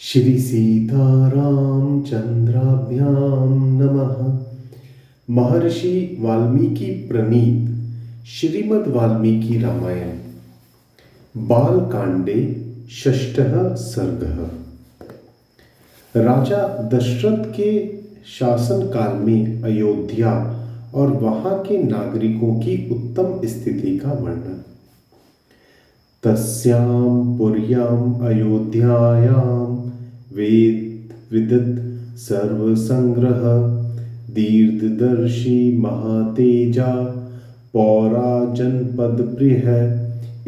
श्री सीतारामचंद्राभ्यां नमः। महर्षि वाल्मीकि प्रणीत श्रीमद् वाल्मीकि रामायण बालकांडे षष्ठः सर्गः। राजा दशरथ के शासन काल में अयोध्या और वहां के नागरिकों की उत्तम स्थिति का वर्णन। तस्यां पुर्यां अयोध्यायां वेद विदित सर्वसंग्रह दीर्घदर्शी महातेजा पौरा जनपद प्रिय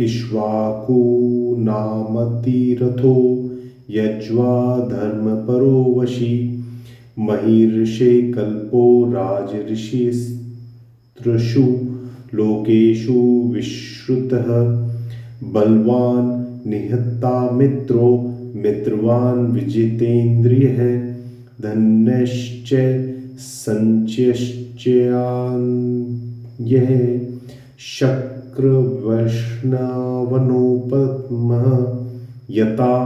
इक्ष्वाकु नामतिरथो यज्वा धर्म परो वशी महिर्षे कल्पो राजऋषिस्त्रषु लोकेषु विश्रुतः बलवान निहत्ता मित्रो मित्रवान विजितेन्द्रियः धन्यश्च संचयश्चयान्यः शक्रवैष्णवनोपमः यथा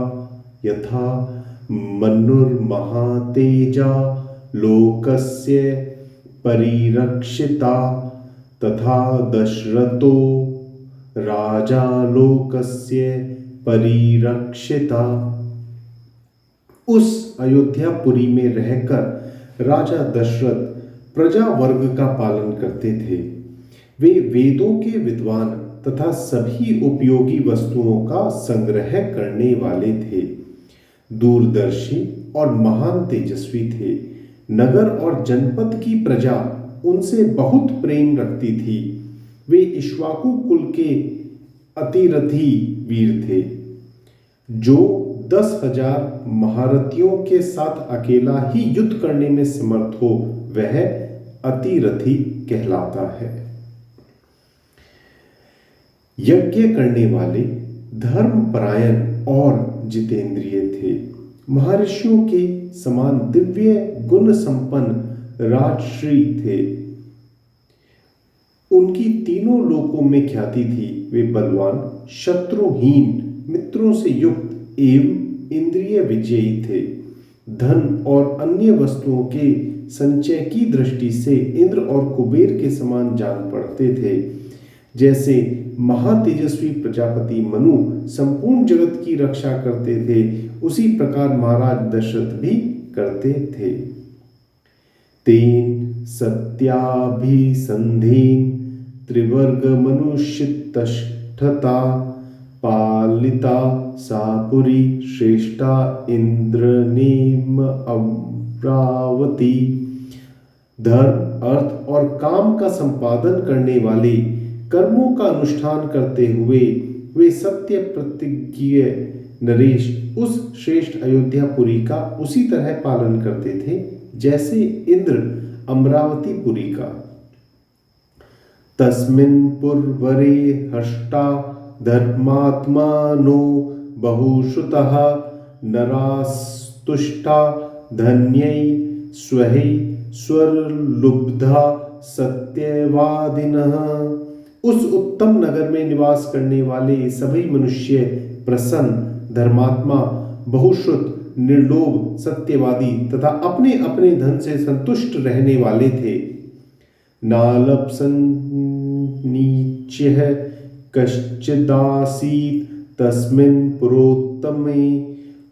यथा मनुर्महातेजा लोकस्य परिरक्षिता तथा दशरथो राजा लोकस्य परिरक्षिता। उस अयोध्यापुरी में रहकर राजा दशरथ प्रजा वर्ग का पालन करते थे। वे वेदों के विद्वान तथा सभी उपयोगी वस्तुओं का संग्रह करने वाले थे। दूरदर्शी और महान तेजस्वी थे। नगर और जनपद की प्रजा उनसे बहुत प्रेम रखती थी। वे इक्ष्वाकु कुल के अतिरथी वीर थे। जो 10,000 महारथियों के साथ अकेला ही युद्ध करने में समर्थ हो वह अतिरथी कहलाता है। यज्ञ करने वाले धर्मपरायण और जितेंद्रिय थे। महर्षियों के समान दिव्य गुण संपन्न राजश्री थे। उनकी तीनों लोकों में ख्याति थी। वे बलवान शत्रुहीन मित्रों से युक्त एवं इंद्रिय विजयी थे। धन और अन्य वस्तुओं के संचय की दृष्टि से इंद्र और कुबेर के समान जान पड़ते थे। जैसे महातेजस्वी प्रजापति मनु संपूर्ण जगत की रक्षा करते थे, उसी प्रकार महाराज दशरथ भी करते थे। तेन सत्याभिसंधेन त्रिवर्ग मनुष्यतष्ठता पालिता सा पुरी श्रेष्ठा इंद्रनेम अमरावती। धर्म अर्थ और काम का संपादन करने वाले कर्मों का अनुष्ठान करते हुए वे सत्य प्रतिज्ञ नरेश उस श्रेष्ठ अयोध्यापुरी का उसी तरह पालन करते थे जैसे इंद्र अमरावतीपुरी का। तस्मिन् पुरवरे हष्टा धर्मात्मानो बहुश्रुतः नरास्तुष्टा धन्यै स्वै स्वरलुब्धा सत्यवादिनः। उस उत्तम नगर में निवास करने वाले सभी मनुष्य प्रसन्न धर्मात्मा बहुश्रुत निर्लोभ सत्यवादी तथा अपने अपने धन से संतुष्ट रहने वाले थे। नालप्सन्नीच्यः कश्चिदासीत् तस्मिन् पुरोत्तमे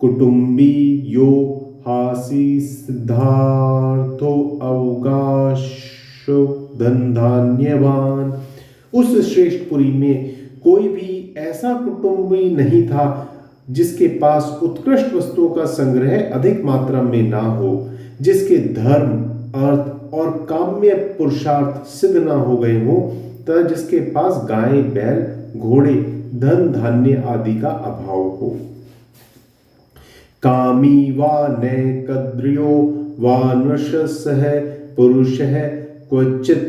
कुटुम्बी यो हासी सिद्धार्थो अवकाशो धनधान्यवान। उस श्रेष्ठपुरी में कोई भी ऐसा कुटुंबी नहीं था जिसके पास उत्कृष्ट वस्तुओं का संग्रह अधिक मात्रा में ना हो, जिसके धर्म अर्थ और काम्य पुरुषार्थ सिद्ध ना हो गए हो, तथा जिसके पास गाय बैल घोड़े धन धान्य आदि का अभाव हो। कामी वा नैकद्रियो वा नृशंसः पुरुषः क्वचित्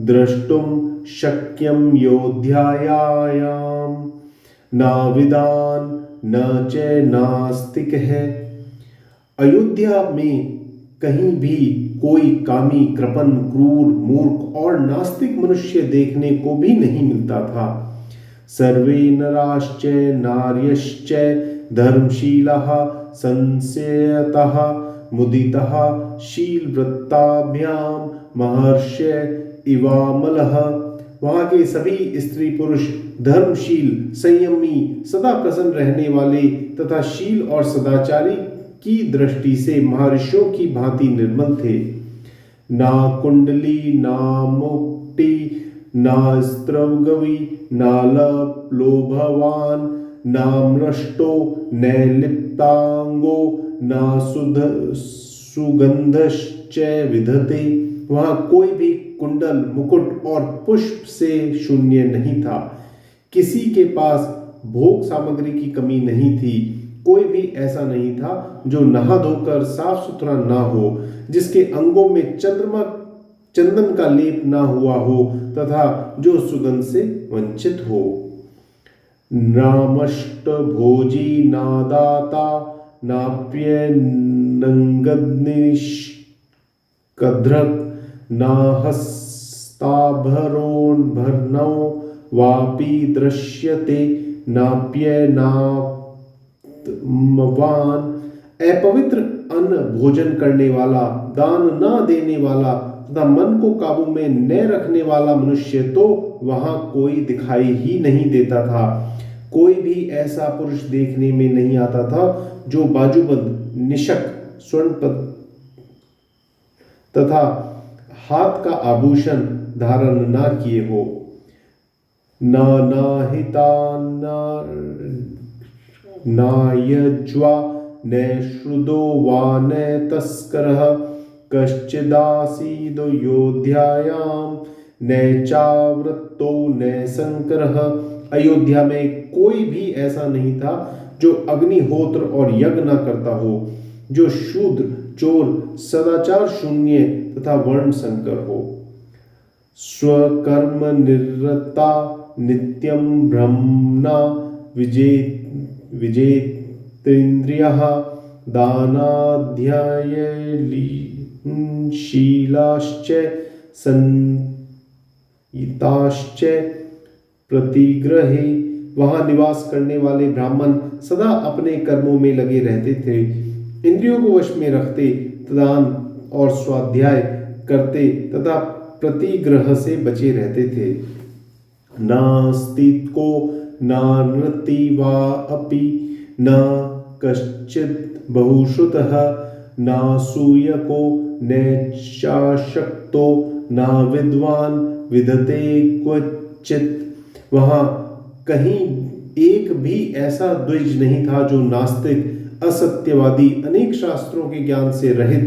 द्रष्टुं शक्यं योध्यायां नाविदान न च नास्तिकः। अयोध्या में कहीं भी कोई कामी कृपण क्रूर मूर्ख और नास्तिक मनुष्य देखने को भी नहीं मिलता था। सर्वे नराश्च नार्यश्च धर्मशीलः संशयतः मुदितः शीलवृत्ताभ्यां महर्षय इवामलः। वहां के सभी स्त्री पुरुष धर्मशील, संयमी, सदा प्रसन्न रहने वाले तथा शील और सदाचारी की दृष्टि से महर्षियों की भांति निर्मल थे। ना कुंडली ना मुक्ति ना स्त्रवगवी ना लोभवान ना मृष्टो न लिप्तांगो ना सुगंधश्च विधते। वहां कोई भी कुंडल, मुकुट और पुष्प से शून्य नहीं था। किसी के पास भोग सामग्री की कमी नहीं थी। कोई भी ऐसा नहीं था जो नहा धोकर साफ सुथरा ना हो, जिसके अंगों में चंदन का लेप ना हुआ हो तथा जो सुगंध से वंचित हो। नामष्ट भोजी ना दाता नाप्य नंगदनिष्कद्रक ना हस्ताभरणो वापि दृश्यते नाप्य नाप्तवान। अपवित्र अन्न भोजन करने वाला, दान न देने वाला तथा मन को काबू में न रखने वाला मनुष्य तो वहां कोई दिखाई ही नहीं देता था। कोई भी ऐसा पुरुष देखने में नहीं आता था जो बाजूबंद, निशक, स्वर्ण तथा हाथ का आभूषण धारण न किए हो। नाहिता नायज्वा न श्रुदो वा न तस्करः कश्चिदासीदो योध्यायां न चावृत्तो न संकरः। अयोध्या में कोई भी ऐसा नहीं था जो अग्निहोत्र और यज्ञ न करता हो, जो शूद्र, चोर, सदाचार शून्य तथा वर्ण संकर हो। स्वकर्म निरता नित्यं ब्रह्मणा विजेतेन्द्रियः दानाध्यायशीलाश्च संयताश्च प्रतिग्रहे। वहां निवास करने वाले ब्राह्मण सदा अपने कर्मों में लगे रहते थे, इंद्रियों को वश में रखते, दान और स्वाध्याय करते तथा प्रतिग्रह से बचे रहते थे। नास्तिको ना नृति वा अपि न कश्चित् बहुश्रुतः ना सूयको न चाशक्तो ना विद्वान विदते क्वचित्। वहां कहीं एक भी ऐसा द्विज नहीं था जो नास्तिक, असत्यवादी, अनेक शास्त्रों के ज्ञान से रहित,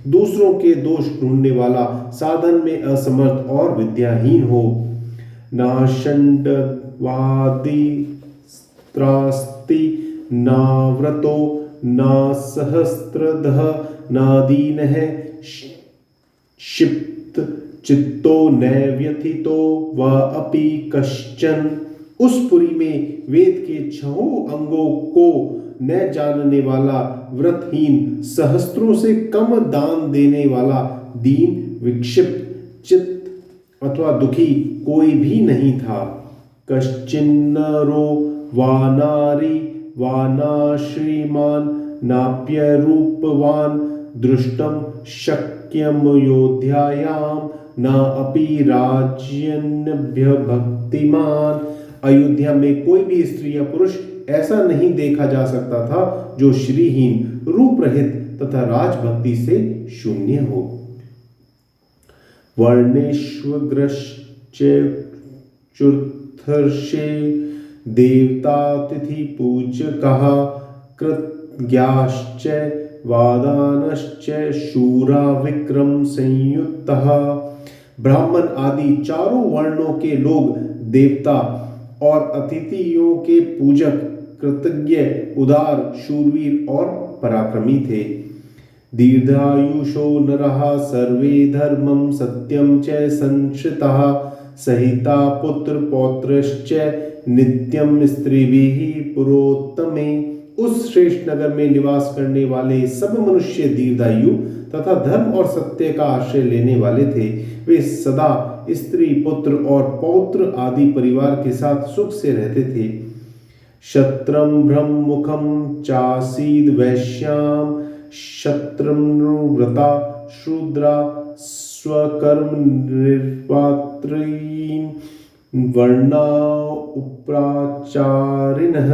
दूसरों के दोष ढूंढने वाला, साधन में असमर्थ और विद्याहीन हो। ना षण्डवादी त्रास्ति ना व्रतो ना सहस्त्रधः ना दीनः क्षिप्त चित्तो न व्यथितो व अपि कश्चन। उस पुरी में वेद के छहों अंगों को न जानने वाला, व्रतहीन, सहस्त्रों से कम दान देने वाला, दीन, विक्षिप्त चित्त अथवा दुखी कोई भी नहीं था। कश्चिन्नरो वा नारी वा ना श्रीमान नाप्य रूपवान दृष्टम शक्यम योध्यायाम ना अपि राज्यन्भ्य भक्तिमान। अयोध्या में कोई भी स्त्री या पुरुष ऐसा नहीं देखा जा सकता था जो श्रीहीन, रूप रहित तथा राजभक्ति से शून्य हो। वर्णेष्वग्रश्चुर्थर्षे देवतातिथि पूजकः कृतज्ञाश्च वादानश्च शूरा विक्रम संयुक्तः। ब्राह्मण आदि चारों वर्णों के लोग देवता और अतिथियों के पूजक, कृतज्ञ, उदार, शूरवीर और पराक्रमी थे। दीर्घायुषो नरः सर्वे धर्मं सत्यं च संश्रितः सहिता पुत्र पौत्रश्च नित्यं स्त्रीभिः पुरोत्तमे। उस श्रेष्ठ नगर में निवास करने वाले सब मनुष्य दीर्घायु तथा धर्म और सत्य का आश्रय लेने वाले थे। वे सदा स्त्री, पुत्र और पौत्र आदि परिवार के साथ सुख से रहते थे। क्षत्रं ब्रह्ममुखं चासीद् वैश्यां क्षत्रमृता शूद्रा स्वकर्मनिर्वात्रयीन् वर्णा उपराचारिणः।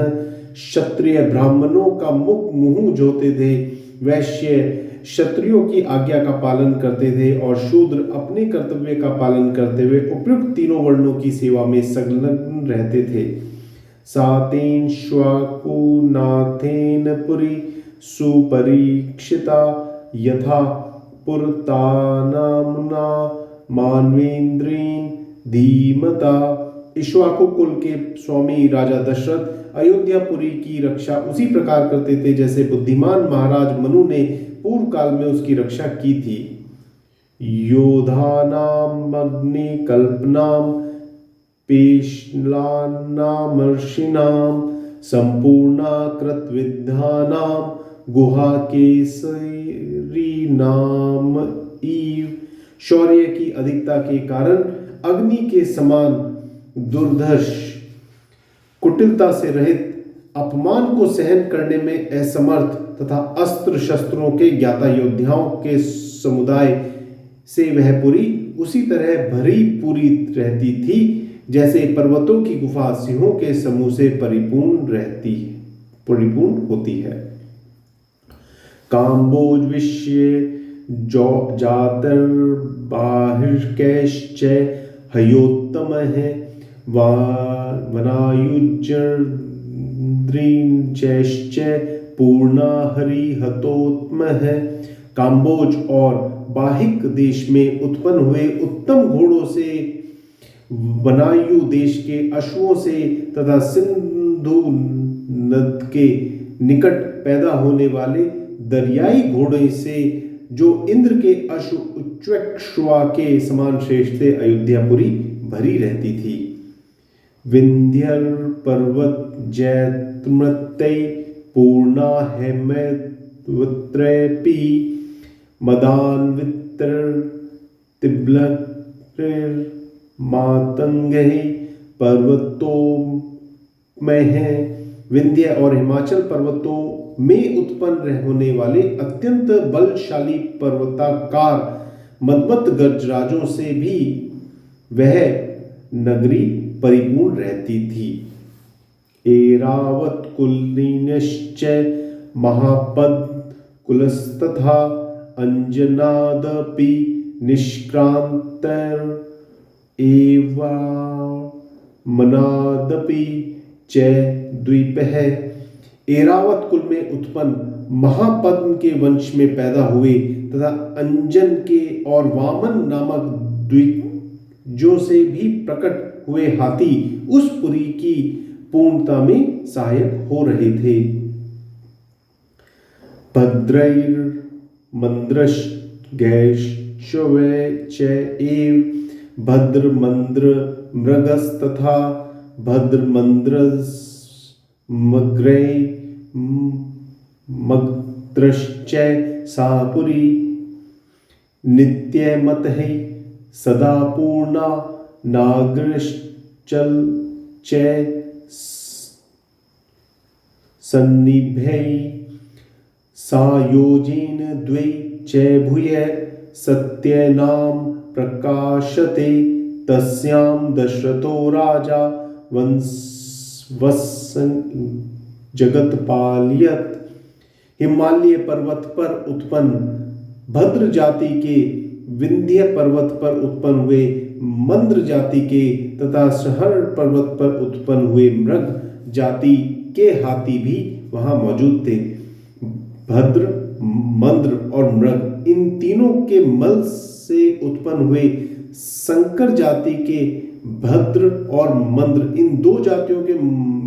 क्षत्रिय ब्राह्मणों का मुंह जोते थे, वैश्य क्षत्रियों की आज्ञा का पालन करते थे और शूद्र अपने कर्तव्य का पालन करते हुए उपयुक्त तीनों वर्णों की सेवा में संलग्न रहते थे। सातेन श्वाकुनाथेन पुरी सुपरीक्षिता यथा पुरतानाम्ना मानवेंद्रेन धीमता। इक्ष्वाकु कुल के स्वामी राजा दशरथ अयोध्यापुरी की रक्षा उसी प्रकार करते थे जैसे बुद्धिमान महाराज मनु ने पूर्व काल में उसकी रक्षा की थी। योधानाम अग्निकल्पनाम पेशलानामर्षिणाम संपूर्णा कृतविद्यानाम गुहा केसरी नाम ईव। शौर्य की अधिकता के कारण अग्नि के समान दुर्धर्ष, कुटिलता से रहित, अपमान को सहन करने में असमर्थ तथा अस्त्र शस्त्रों के ज्ञाता योद्धाओं के समुदाय से वह पुरी उसी तरह भरी पूरी रहती थी जैसे पर्वतों की गुफा सिंहों के समूह से परिपूर्ण होती है। काम्बोज विषये जातर्बाहिर्कैश्च हयोत्तमः वनायुर्द्रींचैश्च पूर्णा हरिहतोत्तमः। काम्बोज और बाहिक देश में उत्पन्न हुए उत्तम घोड़ों से, वनायु देश के अश्वों से तथा सिंधु नद के निकट पैदा होने वाले दरियाई घोड़े से जो इंद्र के अश्व उच्चैश्रवा के समान श्रेष्ठ थे, अयोध्यापुरी भरी रहती थी। विंध्य पर्वत जैतमृत्यै पूर्णा हेमैत्वत्रैपी मदान्वित्र तिब्लक्र मातंगै पर्वतों में है। विंध्य और हिमाचल पर्वतों में उत्पन्न होने वाले अत्यंत बलशाली पर्वताकार मदमत गजराजों से भी वह नगरी परिपूर्ण रहती थी। एरावत कुलीनश्च महापद कुलस्तथा अंजनादपि निष्क्रांतर एवा मनादपि च द्वीपः। एरावत कुल में उत्पन्न महापद्म के वंश में पैदा हुए तथा अंजन के और वामन नामक द्विजों से भी प्रकट हुए हाथी उस पुरी की पूर्णता में सहायक हो रहे थे। भद्रैर्मन्द्रश्चैव भद्रमन्द्र मृगस्तथा भद्रमन्द्रमग्रै मग्द्रश्च सा पुरी नित्यमतः सदा पूर्णा नागरश्चल च सन्निभै सायोजेन द्वै च भूय सत्यनाम प्रकाशते तस्यां दशरथो राजा वंशवसन जगत पालयत। हिमालय पर्वत पर उत्पन्न भद्र जाति के, विंध्य पर्वत पर उत्पन्न हुए मंद्र जाति के तथा सहर पर्वत पर उत्पन्न हुए मृग जाति के हाथी भी वहां मौजूद थे। भद्र, मंद्र और मृग इन तीनों के मल से उत्पन्न हुए संकर जाति के भद्र और मंद्र, इन दो जातियों के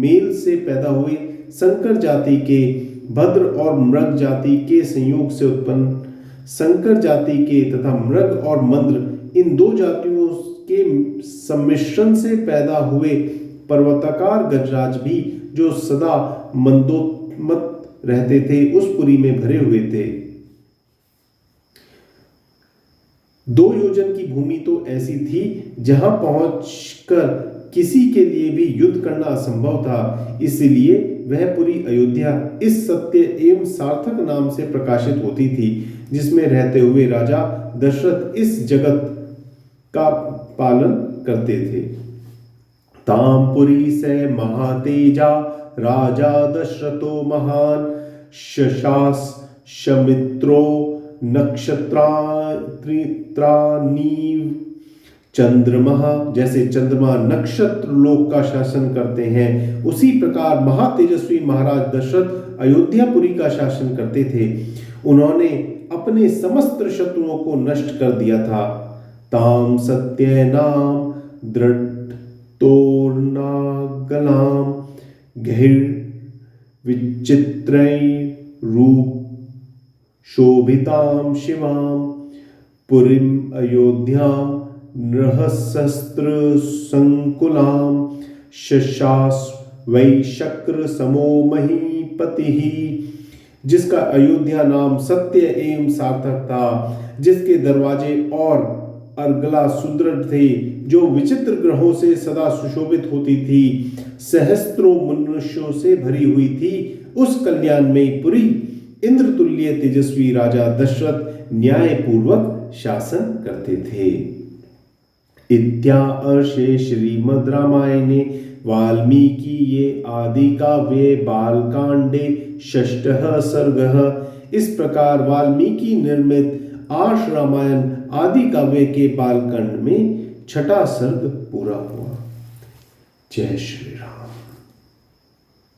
मेल से पैदा हुए संकर जाति के भद्र और मृग जाति के संयोग से उत्पन्न संकर जाति के तथा मृग और मंद्र इन दो जातियों के सम्मिश्रण से पैदा हुए पर्वताकार गजराज भी जो सदा मंदोन्मत्त रहते थे उस पुरी में भरे हुए थे। 2 योजन की भूमि तो ऐसी थी जहां पहुंचकर किसी के लिए भी युद्ध करना असंभव था, इसलिए वह पूरी अयोध्या इस सत्य एवं सार्थक नाम से प्रकाशित होती थी, जिसमें रहते हुए राजा दशरथ इस जगत का पालन करते थे। तामपुरी से महातेजा राजा दशरथो महान, शशास शमित्रो नक्षत्रानीव। चंद्रमा जैसे चंद्रमा नक्षत्र लोक का शासन करते हैं, उसी प्रकार महातेजस्वी महाराज दशरथ अयोध्यापुरी का शासन करते थे। उन्होंने अपने समस्त शत्रुओं को नष्ट कर दिया था। ताम सत्य नाम दृढ़ तोर्नागलाम गहिर विचित्रै रूप शोभिताम शिवाम पुरीम अयोध्याम नृहशस्त्र संकुलाम शशास वै शक्र समो महीपति। जिसका अयोध्या नाम सत्य एवं सार्थक था, जिसके दरवाजे और अर्गला सुदृढ़ थे, जो विचित्र ग्रहों से सदा सुशोभित होती थी, सहस्त्रों मनुष्यों से भरी हुई थी, उस कल्याणमयी पुरी इंद्रतुल्य तेजस्वी राजा दशरथ न्यायपूर्वक शासन करते थे। इत्यार्षे श्रीमद् रामायणे वाल्मीकिये आदि काव्ये बालकांडे षष्ठः सर्गः। इस प्रकार वाल्मीकि निर्मित आर्ष रामायण आदि काव्य के बालकांड में छठा सर्ग पूरा हुआ। जय श्री राम।